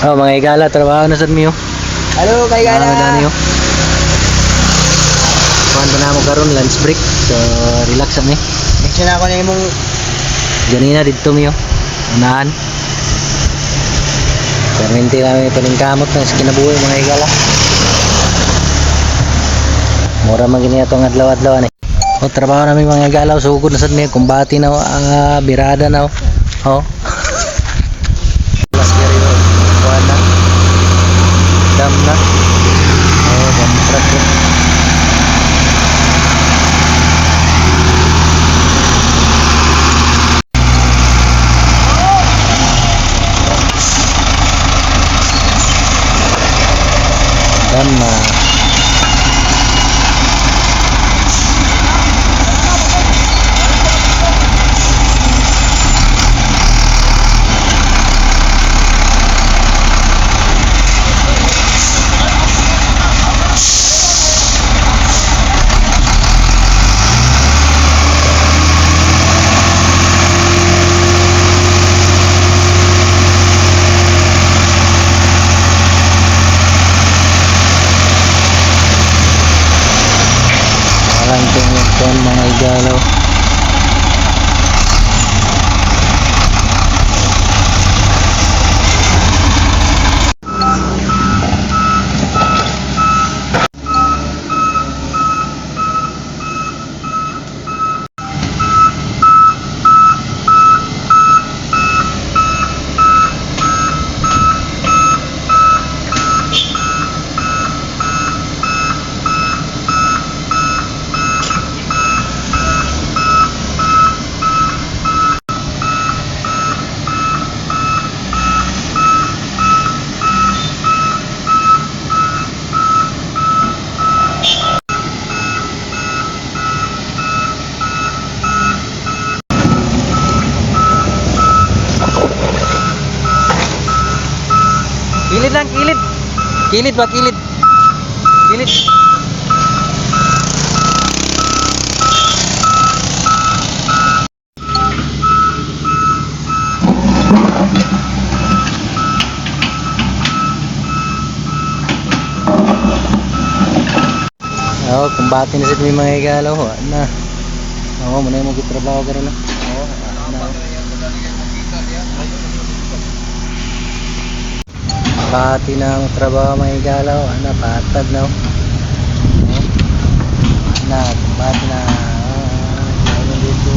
Oh, mga igala, trabaho na sa miyo. Halo, kay Mga gana. gani yo. Kuhan pa na mo karon lunch break. So, relax kami. Mention ako na imong Ganina dito miyo. Unahan. Perminti kami paningkamot ng kinabuhi mga igala. Mura man gini atong adlaw-adlaw ni. O trabaho namin mga igala, sugod na sad mi kumbati na birada na. Oh. Last year yun. Kuhan na. Dam na. Oh, dam truck yun. Dam na. Parang tingin mga igalaw. Kilid lang, kilid. Kilid ba, kilid. Kilid. Oo, kumbati na sa mga igalaw. Na. Oo, muna yung magtrabaho ka rin na. Oo, na. Pati na ang trabaho mga igalaw, patag na. Na, pati na. Ano dito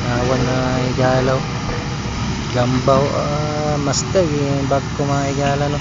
awan na igalaw. Gambaw, mastag yung bag ko mga igalaw no.